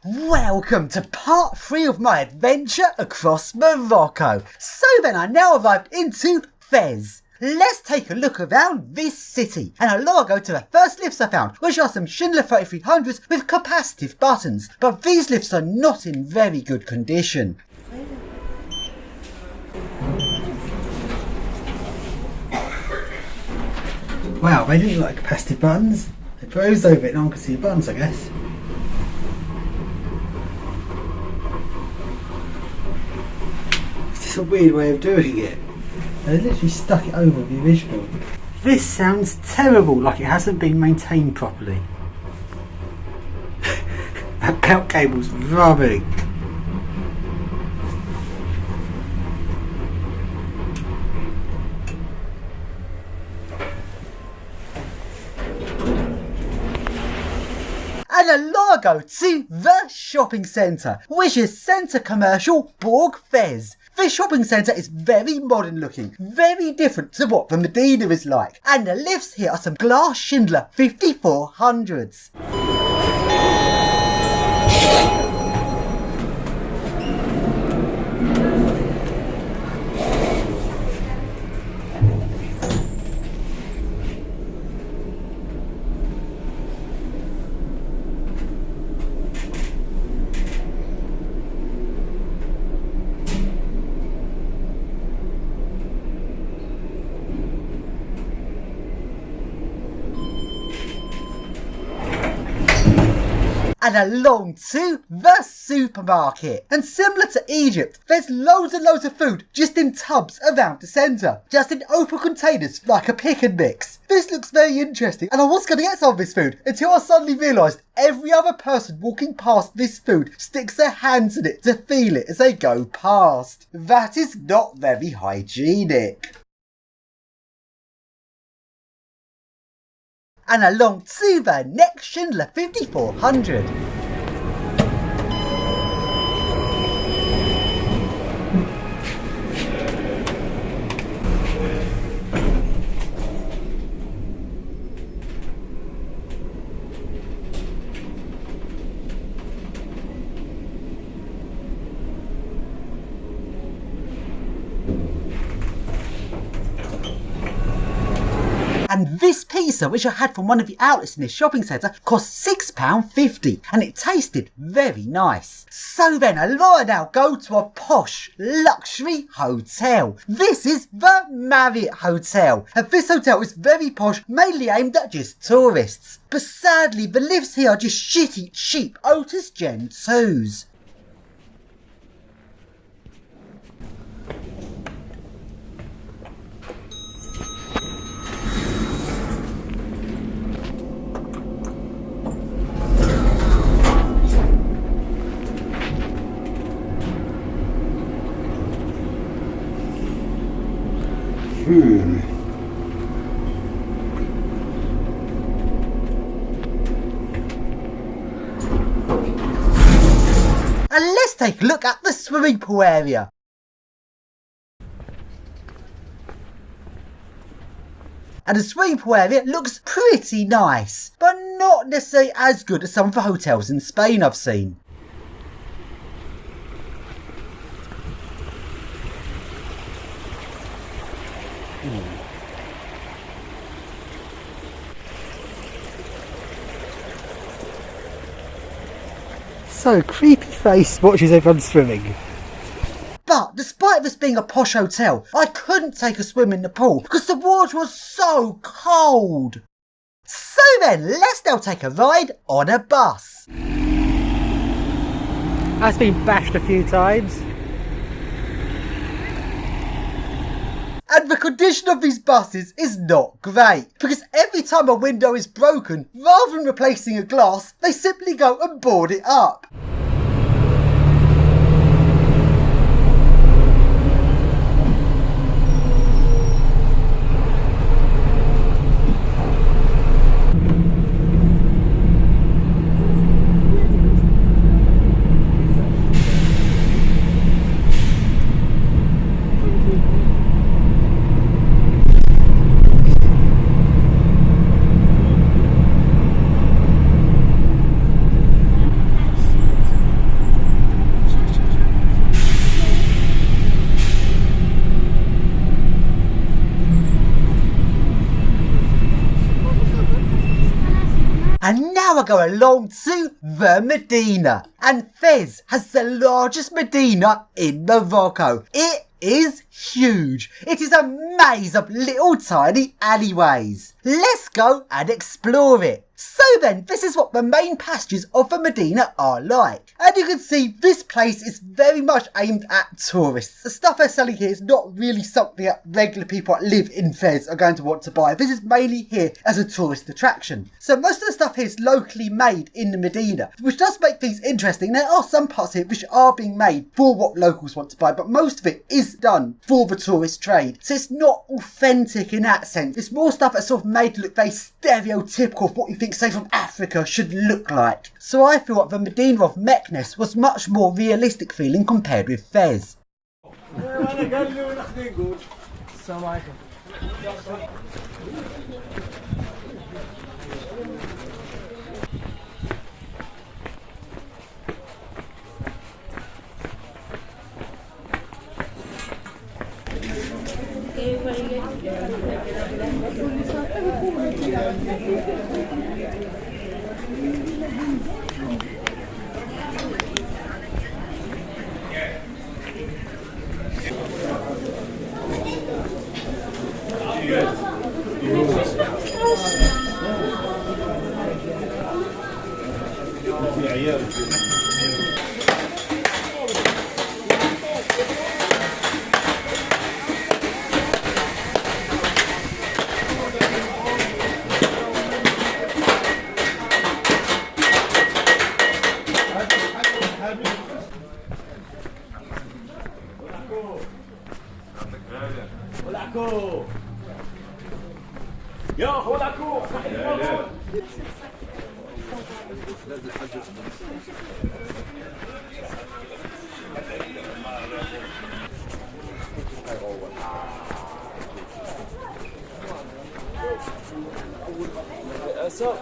Welcome to part 3 of my adventure across Morocco. So then I now arrived into Fez. Let's take a look around this city. And I'll now go to the first lifts I found, which are some Schindler 3300s with capacitive buttons. But these lifts are not in very good condition. Wow, they didn't like capacitive buttons. They froze over it, no one can see the buttons, I guess. It's a weird way of doing it. They literally stuck it over the original. This sounds terrible, like it hasn't been maintained properly. That belt cable's rubbing. And a logo to the shopping centre, which is Centre Commercial Bourg Fez. This shopping centre is very modern looking, very different to what the Medina is like. And the lifts here are some glass Schindler 5400s. And along to the supermarket. And similar to Egypt, there's loads and loads of food just in tubs around the centre. Just in open containers like a pick and mix. This looks very interesting and I was going to get some of this food until I suddenly realised every other person walking past this food sticks their hands in it to feel it as they go past. That is not very hygienic. And along to the next Schindler 5400. And this pizza, which I had from one of the outlets in this shopping centre, cost £6.50 and it tasted very nice. So then I now go to a posh luxury hotel. This is the Marriott Hotel. And this hotel is very posh, mainly aimed at just tourists. But sadly, the lifts here are just shitty, cheap Otis Gen 2s. And let's take a look at the swimming pool area. And the swimming pool area looks pretty nice, but not necessarily as good as some of the hotels in Spain I've seen. So creepy face watches everyone swimming. But despite this being a posh hotel, I couldn't take a swim in the pool because the water was so cold. So then, let's now take a ride on a bus. That's been bashed a few times. And the condition of these buses is not great, because every time a window is broken, rather than replacing a glass, they simply go and board it up. go along to the Medina. And Fez has the largest Medina in Morocco. It is huge. It is a maze of little tiny alleyways. Let's go and explore it. So then, this is what the main passages of the Medina are like. And you can see this place is very much aimed at tourists. The stuff they're selling here is not really something that regular people that live in Fez are going to want to buy. This is mainly here as a tourist attraction. So most of the stuff here is locally made in the Medina, which does make things interesting. There are some parts here which are being made for what locals want to buy, but most of it is done for the tourist trade. So it's not authentic in that sense. It's more stuff that's sort of made to look very stereotypical of what you think, say, from Africa should look like. So I feel like the Medina of Meknes was much more realistic feeling compared with Fez.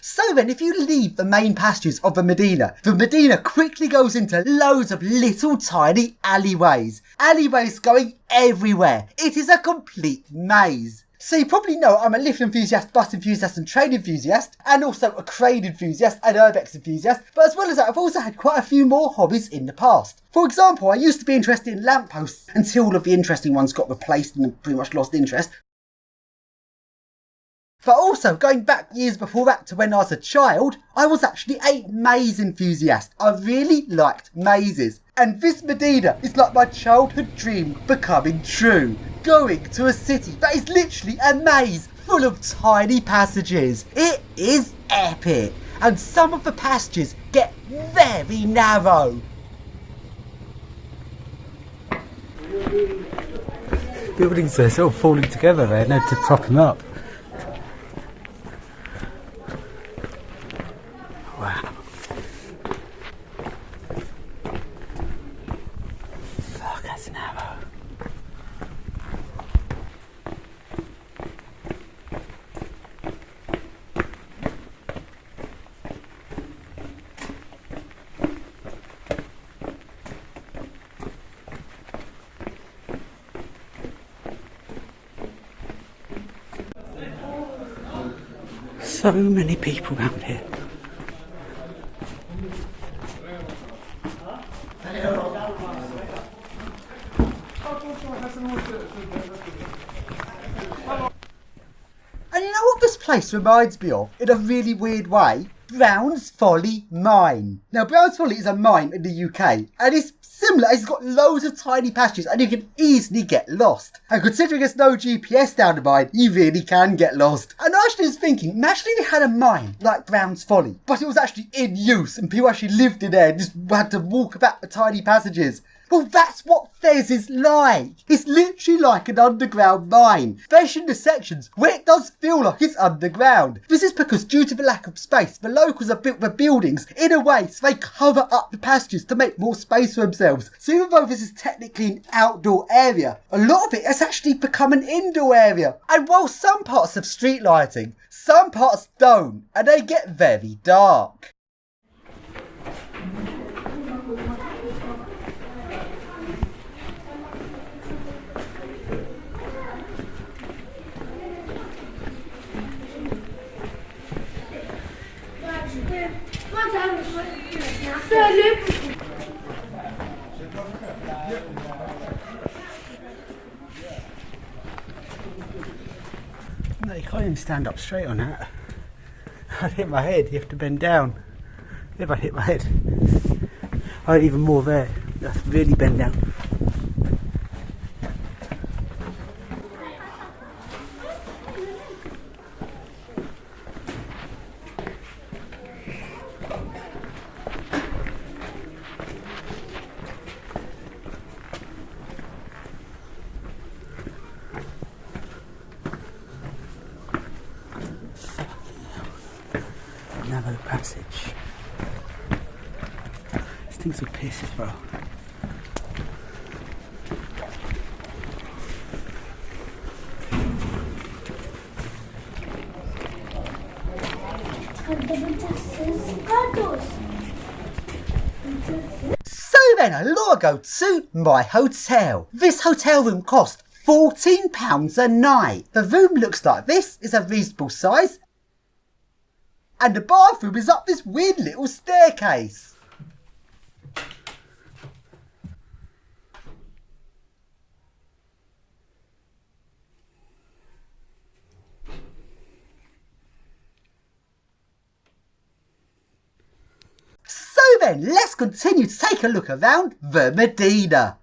So then, if you leave the main passages of the Medina quickly goes into loads of little tiny alleyways. Alleyways going everywhere. It is a complete maze. So you probably know I'm a lift enthusiast, bus enthusiast and train enthusiast, and also a crane enthusiast and URBEX enthusiast, but as well as that I've also had quite a few more hobbies in the past. For example, I used to be interested in lampposts until all of the interesting ones got replaced and pretty much lost interest. But also, going back years before that to when I was a child, I was actually a maze enthusiast. I really liked mazes. And this Medina is like my childhood dream becoming true. Going to a city that is literally a maze full of tiny passages. It is epic. And some of the passages get very narrow. Buildings are sort of falling together there, now to prop them up. Wow. Fuck, that's narrow. So many people around here. And you know what this place reminds me of, in a really weird way? Brown's Folly Mine. Now, Brown's Folly is a mine in the UK, and it's similar. It's got loads of tiny passages, and you can easily get lost. And considering there's no GPS down the mine, you really can get lost. And I actually was thinking, imagine if they had a mine like Brown's Folly, but it was actually in use, and people actually lived in there and just had to walk about the tiny passages. Well, that's what Fez is like. It's literally like an underground mine, especially in the sections where it does feel like it's underground. This is because due to the lack of space, the locals have built the buildings in a way so they cover up the passages to make more space for themselves. So even though this is technically an outdoor area, a lot of it has actually become an indoor area. And while some parts have street lighting, some parts don't, and they get very dark. No, you can't even stand up straight on that. I'd hit my head, you have to bend down. If I hit my head. I'd even more there. That's really bend down. Narrow passage. This thing's a piss as well. So then a lot ago to my hotel. This hotel room cost £14 a night. The room looks like this, it's a reasonable size. And the bathroom is up this weird little staircase. So then, let's continue to take a look around the Medina.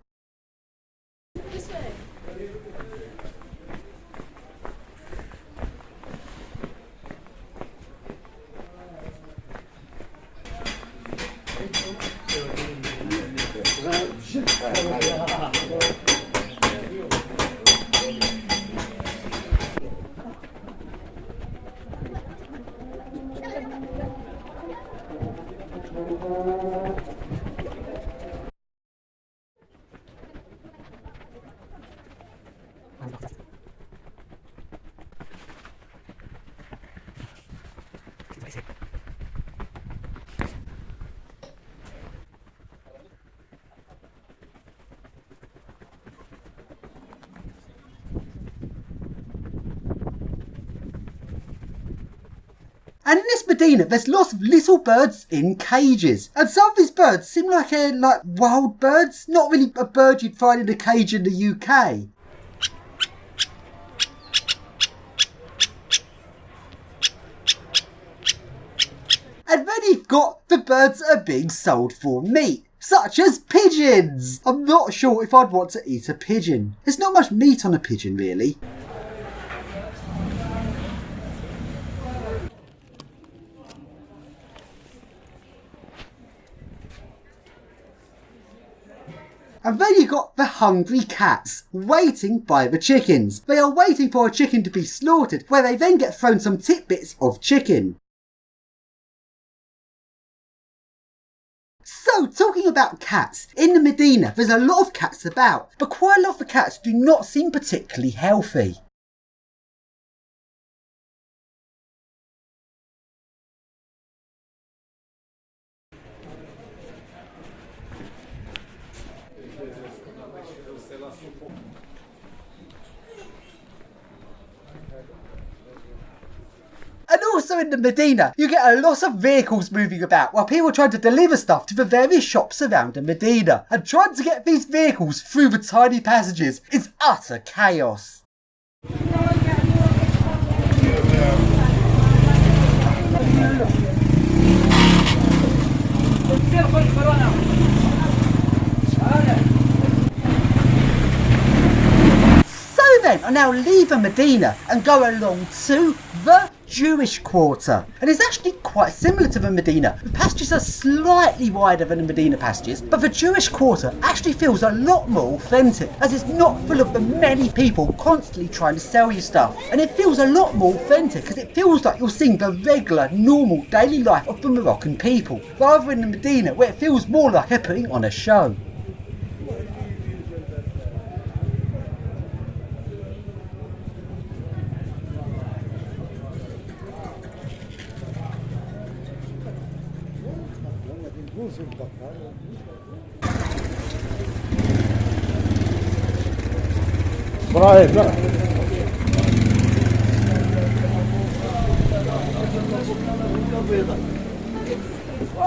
And in this Medina, there's lots of little birds in cages. And some of these birds seem like wild birds. Not really a bird you'd find in a cage in the UK. And then you've got the birds that are being sold for meat, such as pigeons. I'm not sure if I'd want to eat a pigeon. There's not much meat on a pigeon, really. And then you got the hungry cats waiting by the chickens. They are waiting for a chicken to be slaughtered, where they then get thrown some tidbits of chicken. So, talking about cats, in the Medina there's a lot of cats about, but quite a lot of the cats do not seem particularly healthy. And also in the Medina, you get a lot of vehicles moving about while people are trying to deliver stuff to the various shops around the Medina. And trying to get these vehicles through the tiny passages is utter chaos. So then, I now leave the Medina and go along to the Jewish quarter, and it's actually quite similar to the Medina. The passages are slightly wider than the Medina passages, but the Jewish quarter actually feels a lot more authentic, as it's not full of the many people constantly trying to sell you stuff, and it feels a lot more authentic because it feels like you're seeing the regular, normal daily life of the Moroccan people, rather than the Medina where it feels more like they're putting on a show. So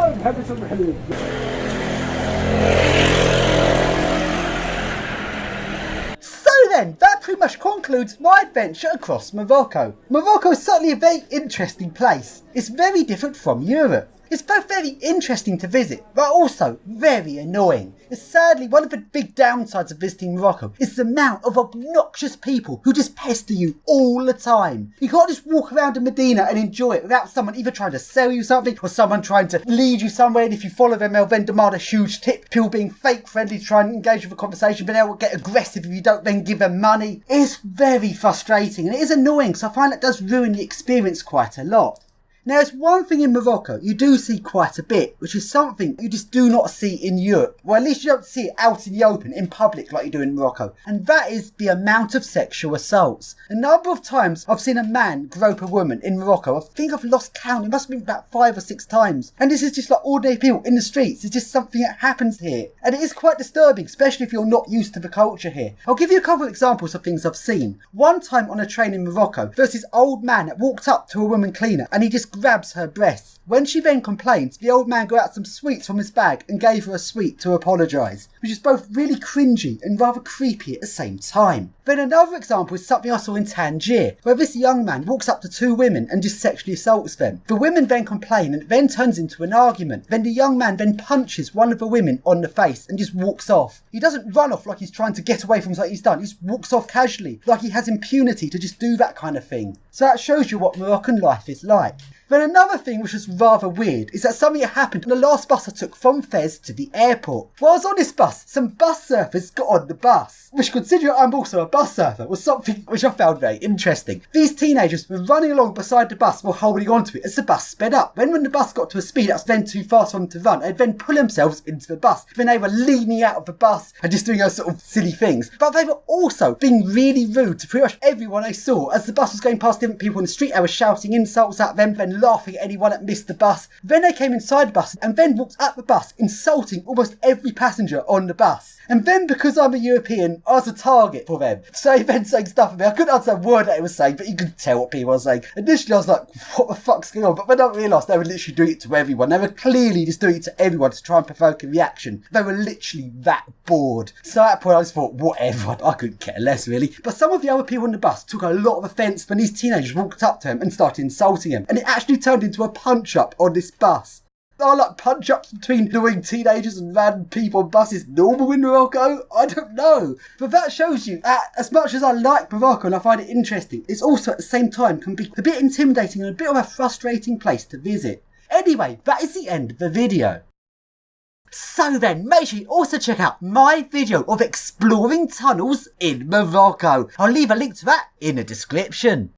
then, that pretty much concludes my adventure across Morocco. Morocco is certainly a very interesting place. It's very different from Europe. It's both very interesting to visit, but also very annoying. It's sadly one of the big downsides of visiting Morocco is the amount of obnoxious people who just pester you all the time. You can't just walk around in Medina and enjoy it without someone either trying to sell you something or someone trying to lead you somewhere, and if you follow them they'll then demand a huge tip. People being fake friendly to try and engage with a conversation, but they'll get aggressive if you don't then give them money. It's very frustrating and it is annoying, so I find that does ruin the experience quite a lot. Now, there's one thing in Morocco you do see quite a bit, which is something you just do not see in Europe. Well, at least you don't see it out in the open, in public, like you do in Morocco. And that is the amount of sexual assaults. A number of times I've seen a man grope a woman in Morocco. I think I've lost count. It must have been about 5 or 6 times. And this is just like ordinary people in the streets. It's just something that happens here. And it is quite disturbing, especially if you're not used to the culture here. I'll give you a couple of examples of things I've seen. One time on a train in Morocco, there's this old man that walked up to a woman cleaner and he just grabs her breasts. When she then complains, the old man got out some sweets from his bag and gave her a sweet to apologise, which is both really cringy and rather creepy at the same time. Then another example is something I saw in Tangier, where this young man walks up to 2 women and just sexually assaults them. The women then complain and it then turns into an argument. Then the young man then punches one of the women on the face and just walks off. He doesn't run off like he's trying to get away from something he's done. He just walks off casually, like he has impunity to just do that kind of thing. So that shows you what Moroccan life is like. Then another thing which was rather weird is that something that happened on the last bus I took from Fez to the airport. While I was on this bus, some bus surfers got on the bus, which, considering I'm also a bus surfer, was something which I found very interesting. These teenagers were running along beside the bus while holding onto it as the bus sped up. When the bus got to a speed that was then too fast for them to run, they'd then pull themselves into the bus. Then they were leaning out of the bus and just doing those sort of silly things. But they were also being really rude to pretty much everyone they saw. As the bus was going past different people in the street, they were shouting insults at them, then laughing at anyone that missed the bus. Then they came inside the bus and then walked up the bus, insulting almost every passenger on the bus. And then, because I'm a European, I was a target for them. So they then saying stuff at me. I couldn't understand a word that they were saying, but you could tell what people were saying. Initially I was like, what the fuck's going on? But then I realised they were literally doing it to everyone. They were clearly just doing it to everyone to try and provoke a reaction. They were literally that bored. So at that point I just thought, whatever, I couldn't care less really. But some of the other people on the bus took a lot of offence when these teenagers walked up to him and started insulting him. And it actually turned into a punch-up on this bus. Are like punch-ups between annoying teenagers and random people on buses normal in Morocco? I don't know. But that shows you that as much as I like Morocco and I find it interesting, it's also at the same time can be a bit intimidating and a bit of a frustrating place to visit. Anyway, that is the end of the video. So then, make sure you also check out my video of exploring tunnels in Morocco. I'll leave a link to that in the description.